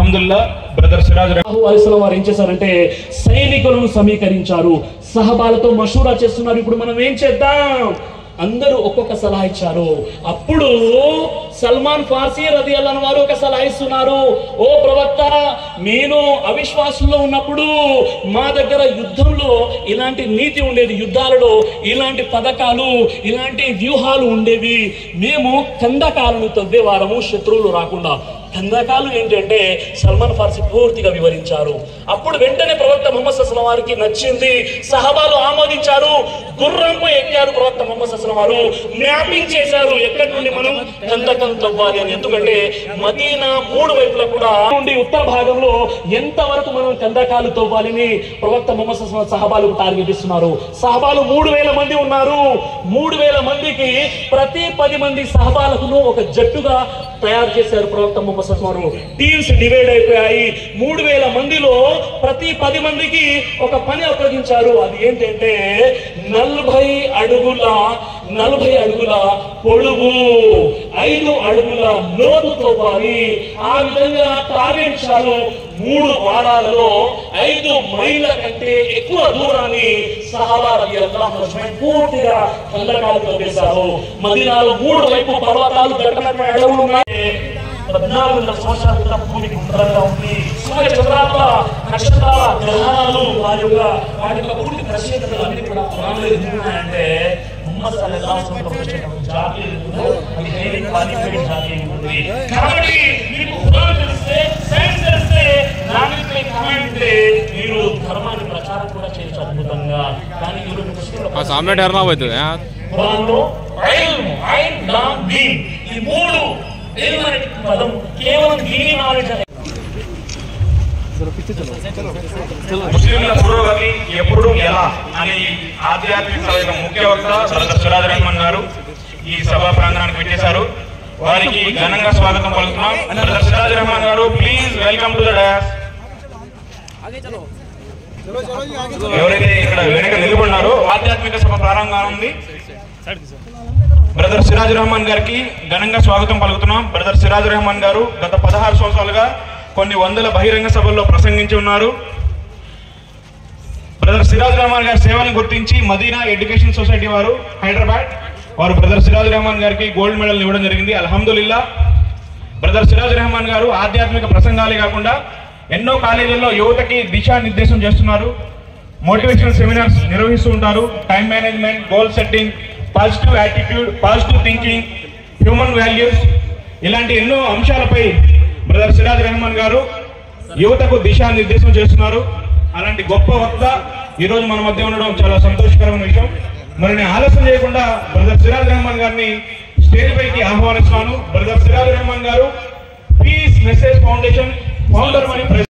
అల్హమ్దుల్లా brother Siraj అలైహిస్సలాం వారు ఏం చేశారంటే సైనికులను సమీకరించారు, సహబాలతో మషూరా చేస్తున్నారు. ఇప్పుడు మనం ఏం చేద్దాం? అందరూ ఒక్కొక్క సలహా ఇచ్చారు. అప్పుడు సల్మాన్ ఫార్సీ రదియల్లాహు అన్హు వారు ఒక సలహా ఇస్తున్నారు. ఓ ప్రవక్త, నేను అవిశ్వాసంలో ఉన్నప్పుడు మా దగ్గర యుద్ధంలో ఇలాంటి నీతి ఉండేది, యుద్ధాలలో ఇలాంటి పథకాలు ఇలాంటి వ్యూహాలు ఉండేవి. మేము కందకాలను తవ్వేవారము శత్రువులు రాకుండా. కందకాలు ఏంటంటే సల్మాన్ ఫార్సీ పూర్తిగా వివరించారు. అప్పుడు వెంటనే ప్రవక్త ముహమ్మద్ సల్లల్లాహు అలైహి వసల్లం వారికి నచ్చింది, సహబాలు ఆమోదించారు. గుర్రంపై ఎక్కారు ప్రవక్త ముహమ్మద్ సల్లల్లాహు అలైహి వసల్లం వారు, మ్యాపింగ్ చేశారు ఎక్కడి నుండి మనం కందకం తవ్వాలి అని. ఎందుకంటే మదీనా మూడు వైపులా కూడా నుండి ఉత్తర భాగంలో ఎంతవరకు మనం కందకాలు తవ్వాలని ప్రవక్త ముహమ్మద్ సల్లల్లాహు అలైహి వసల్లం సహబాలకు టార్గెట్ ఇస్తున్నారు. సహబాలు 3000 మంది ఉన్నారు. 3000 మందికి ప్రతి 10 మంది సహబాలకు ఒక జట్టుగా తయారు చేశారు ప్రవక్త ముహమ్మద్ సల్లల్లాహు అలైహి వసల్లం. టీమ్స్ డివైడ్ అయిపోయాయి. 3000 మందిలో ప్రతి 10 మందికి ఒక పని అప్పగించారు. అది ఏంటంటే 40 అడుగుల పొడుగు, 5 అడుగుల లోతు తవ్వాలి. ఆ విధంగా టార్గెట్ ఇచ్చారు. 3 వారాలలో 5 మైళ్ళ కంటే ఎక్కువ దూరాన్ని సహాబా రలియల్లాహు అన్హుమ్ పూర్తిగా కందకాలు తవ్వేశారు. మదీనాలో 3 వైపు పర్వతాలు, దట్టమైన అడవులు ఉన్నాయి. 14 సంవత్సరాల క్రితం భూమికి ఉత్తరంగా ఉంది. సూర్య చంద్రాల నక్షత్రాల గ్రహాలు వాటి యొక్క పూర్తి ప్రత్యేకతలు అన్ని కూడా ఖురాన్లో ఉన్నాయంటే ముహమ్మద్ సల్లల్లాహు అలైహి వసల్లం జాతి అది హైలీ క్వాలిఫైడ్ జాతి ఉంటుంది. కాబట్టి మీకు ఖురాన్ తెలిస్తే, సైన్స్ తెలిస్తే, నాగరికత కమాండ్ ఉంటే మీరు ధర్మాన్ని ప్రచారం కూడా చేయొచ్చు అద్భుతంగా. కానీ ఈరోజు ముస్లింల సామ్రాట్ ఎర్నా అవుతుంది ఖురాన్లో ఇల్మ్, ఐన్, లామ్, దీన్ ఈ 3 పదం కేవలం దీని నాలెడ్జ్ అనే. ముస్లింల పురోగతి ఎప్పుడు ఎలా అనే ఆధ్యాత్మిక సభ యొక్క ముఖ్య వక్త బ్రదర్ సిరాజ్ రెహమాన్ గారు ఈ సభా ప్రాంగణానికి పెట్టేశారు. వారికి ఘనంగా స్వాగతం పలుకుతున్నాం. బ్రదర్ సిరాజ్ రెహమాన్ గారు, please welcome to the dais. ఎవరైతే ఇక్కడ వెనక నిలబడినారో ఆధ్యాత్మిక సభ ప్రారంభం ఉంది. బ్రదర్ సిరాజ్ రెహమాన్ గారికి ఘనంగా స్వాగతం పలుకుతున్నాం. బ్రదర్ సిరాజ్ రెహమాన్ గారు గత 16 సంవత్సరాలుగా కొన్ని వందల బహిరంగ సభల్లో ప్రసంగించి ఉన్నారు. బ్రదర్ సిరాజ్ రెహమాన్ గారి సేవలను గుర్తించి మదీనా ఎడ్యుకేషన్ సొసైటీ వారు హైదరాబాద్ వారు బ్రదర్ సిరాజ్ రెహమాన్ గారికి గోల్డ్ మెడల్ ఇవ్వడం జరిగింది. అల్హమ్దులిల్లా. బ్రదర్ సిరాజ్ రెహమాన్ గారు ఆధ్యాత్మిక ప్రసంగాలే కాకుండా ఎన్నో కాలేజీల్లో యువతకి దిశానిర్దేశం చేస్తున్నారు. మోటివేషనల్ సెమినార్స్ నిర్వహిస్తూ ఉంటారు. Time management, goal setting, positive attitude, positive thinking, human values ఇలాంటి ఎన్నో అంశాలపై బ్రదర్ సిరాజ్ రెహమాన్ గారు యువతకు దిశానిర్దేశం చేస్తున్నారు. అలాంటి గొప్ప వక్త ఈరోజు మన మధ్య ఉండడం చాలా సంతోషకరమైన విషయం. మరి నేను ఆలస్యం చేయకుండా బ్రదర్ సిరాజ్ రెహమాన్ గారిని స్టేజ్ పైకి ఆహ్వానిస్తున్నాను. బ్రదర్ సిరాజ్ రెహమాన్ గారు పీస్ మెసేజ్ ఫౌండేషన్ ఫౌండర్ మరియు